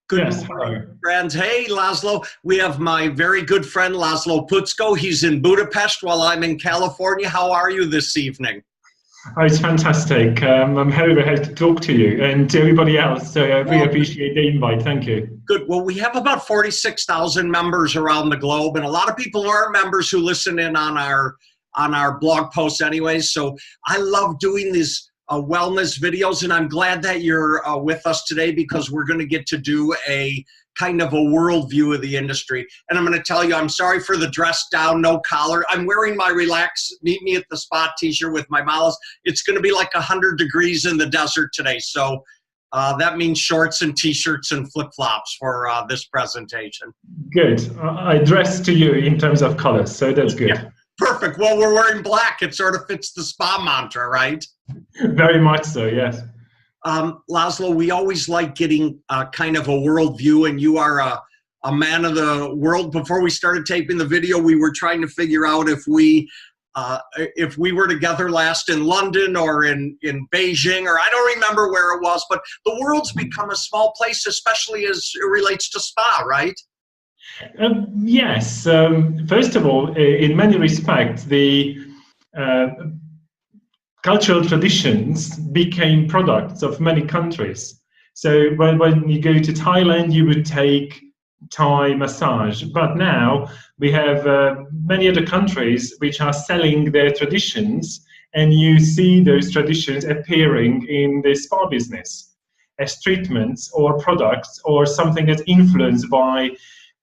Good Yes, morning, hello. friends. Hey, Laszlo. We have my very good friend, Laszlo Puczko. He's in Budapest while I'm in California. How are you this evening? Oh, it's fantastic. I'm very happy to talk to you and to everybody else. So I really Well, appreciate the invite. Thank you. good. Well, we have about 46,000 members around the globe, and a lot of people who aren't members who listen in on our blog posts anyways. So I love doing these wellness videos, and I'm glad that you're with us today because we're going to get to do a kind of a worldview of the industry. And I'm going to tell you, I'm sorry for the dress down, no collar. I'm wearing my Relax, Meet Me at the Spot t-shirt with my models. It's going to be like 100 degrees in the desert today. So that means shorts and t-shirts and flip-flops for this presentation. Good. I dress to you in terms of colors, so that's good. Yeah, perfect. Well, we're wearing black. It sort of fits the spa mantra, right? Very much so, yes. Laszlo, we always like getting kind of a worldview, and you are a man of the world. Before we started taping the video, we were trying to figure out if we were together last in London or in Beijing, or I don't remember where it was, but the world's become a small place, especially as it relates to spa, right? Yes. First of all, in many respects, the cultural traditions became products of many countries. So when you go to Thailand, you would take Thai massage. But now we have many other countries which are selling their traditions, and you see those traditions appearing in the spa business as treatments or products or something that's influenced by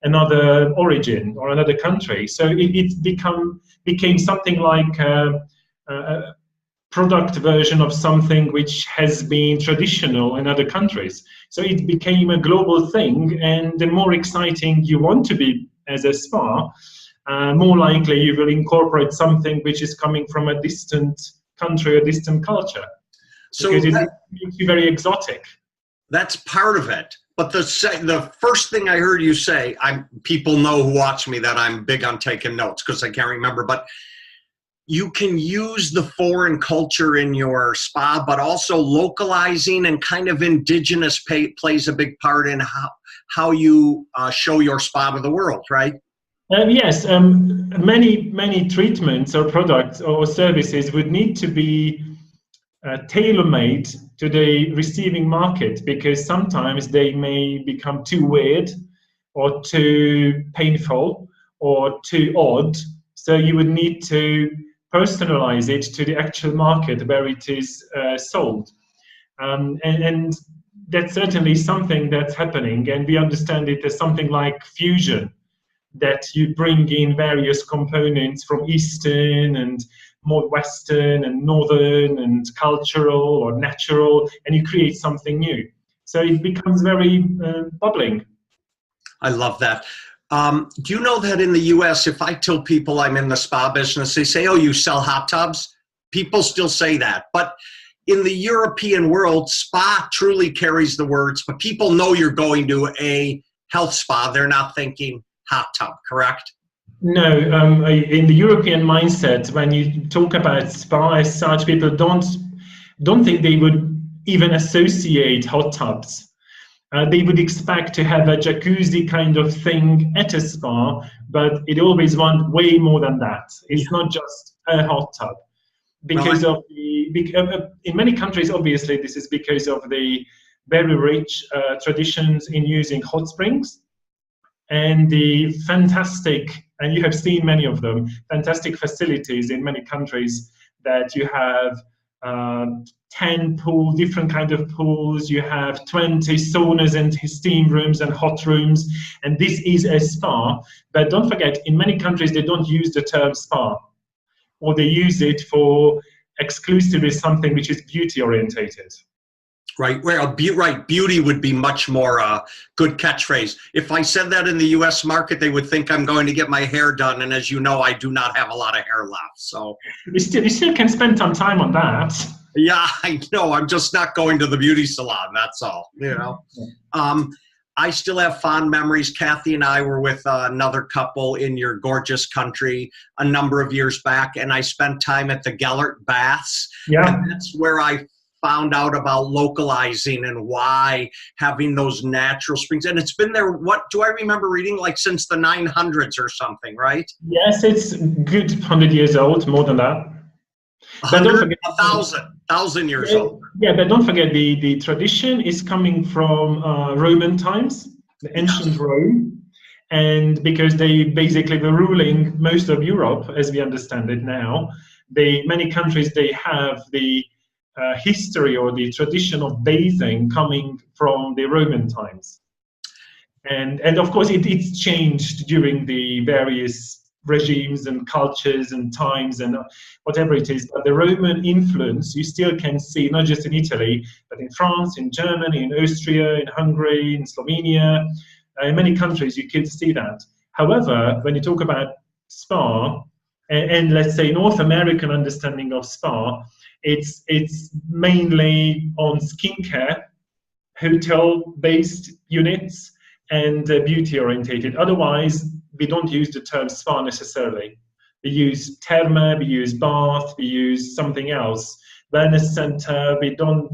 another origin or another country. So it became something like a product version of something which has been traditional in other countries. So it became a global thing, and the more exciting you want to be as a spa, more likely you will incorporate something which is coming from a distant country or distant culture, So because it makes you very exotic. that's part of it. But the first thing I heard you say, people know who watch me that I'm big on taking notes because I can't remember, but you can use the foreign culture in your spa, but also localizing and kind of indigenous plays a big part in how you show your spa to the world, right? Yes, many treatments or products or services would need to be tailor-made to the receiving market, because sometimes they may become too weird or too painful or too odd. So you would need to personalize it to the actual market where it is sold. And that's certainly something that's happening, and we understand it as something like fusion, that you bring in various components from Eastern and more Western and Northern and cultural or natural, and you create something new. So it becomes very bubbling. I love that. Do you know that in the US, if I tell people I'm in the spa business, they say, oh, you sell hot tubs? People still say that. But in the European world, spa truly carries the words, but people know you're going to a health spa. They're not thinking hot tub, correct? No, in the European mindset, when you talk about spa as such, people don't think they would even associate hot tubs. They would expect to have a jacuzzi kind of thing at a spa, but it always wants way more than that. It's not just a hot tub. Because in many countries, obviously, this is because of the very rich traditions in using hot springs and the fantastic, and you have seen many of them, fantastic facilities in many countries that you have 10 different kind of pools, you have 20 saunas and steam rooms and hot rooms, and this is a spa. But don't forget, in many countries, they don't use the term spa, or they use it for exclusively something which is beauty orientated. Right, well, beauty would be much more good catchphrase. If I said that in the U.S. market, they would think I'm going to get my hair done, and as you know, I do not have a lot of hair left. So you still can spend some time on that. Yeah, I know. I'm just not going to the beauty salon. That's all. You know, I still have fond memories. Kathy and I were with another couple in your gorgeous country a number of years back, and I spent time at the Gellert Baths. Yeah, and that's where I found out about localizing and why having those natural springs. And it's been there, what do I remember reading, like since the 900s or something, right? Yes, it's a good 100 years old, more than that. But don't forget, 1,000 years old. Yeah, but don't forget the tradition is coming from Roman times, the ancient Rome, and because they basically were ruling most of Europe as we understand it now. Many countries, they have the history or the tradition of bathing coming from the Roman times, and of course it's changed during the various regimes and cultures and times and whatever it is, but the Roman influence you still can see, not just in Italy, but in France, in Germany, in Austria, in Hungary, in Slovenia, in many countries you can see that. However, when you talk about spa, and let's say North American understanding of spa, it's mainly on skincare, hotel-based units, and beauty orientated. Otherwise, we don't use the term spa necessarily. We use therme, we use bath, we use something else. Wellness center, we don't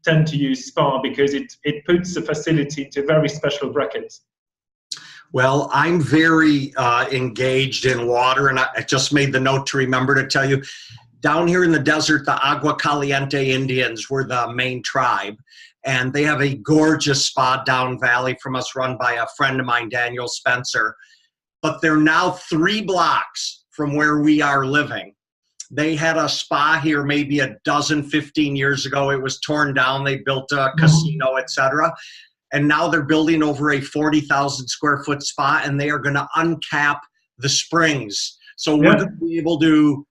tend to use spa because it puts the facility into a very special bracket. Well, I'm very engaged in water, and I just made the note to remember to tell you, down here in the desert, the Agua Caliente Indians were the main tribe, and they have a gorgeous spa down valley from us run by a friend of mine, Daniel Spencer. But they're now 3 blocks from where we are living. They had a spa here maybe 15 years ago. It was torn down. They built a casino, etc. And now they're building over a 40,000 square foot spa, and they are going to uncap the springs. So we're going to be able to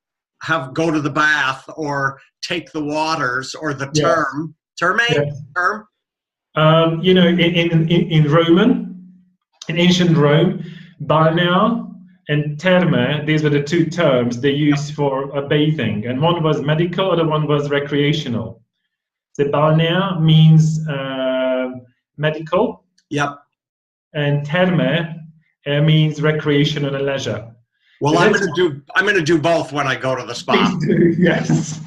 go to the bath or take the waters or the term. You know, in Roman, in ancient Rome, balneo and terme, these were the 2 terms they used for bathing, and one was medical, other one was recreational. The balneo means medical. Yep. And terme means recreational and leisure. Well, so I'm gonna do both when I go to the spa. Please do, yes.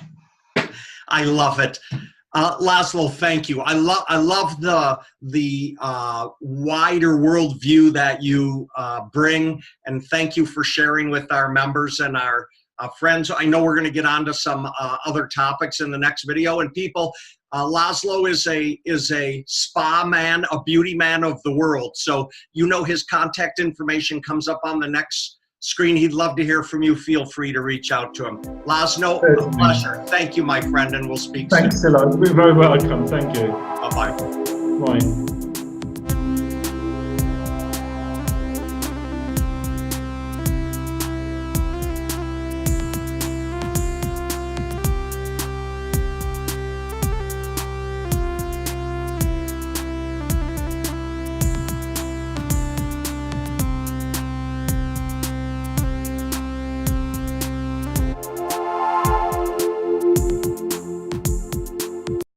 I love it. Laszlo, thank you. I love the wider worldview that you bring, and thank you for sharing with our members and our friends. I know we're going to get onto some other topics in the next video. And people, Laszlo is a spa man, a beauty man of the world. So you know his contact information comes up on the next screen. He'd love to hear from you. Feel free to reach out to him. Laszlo, a pleasure. Thank you, my friend, and we'll speak soon. Thanks a lot. We're very welcome. Thank you. Bye-bye. Bye.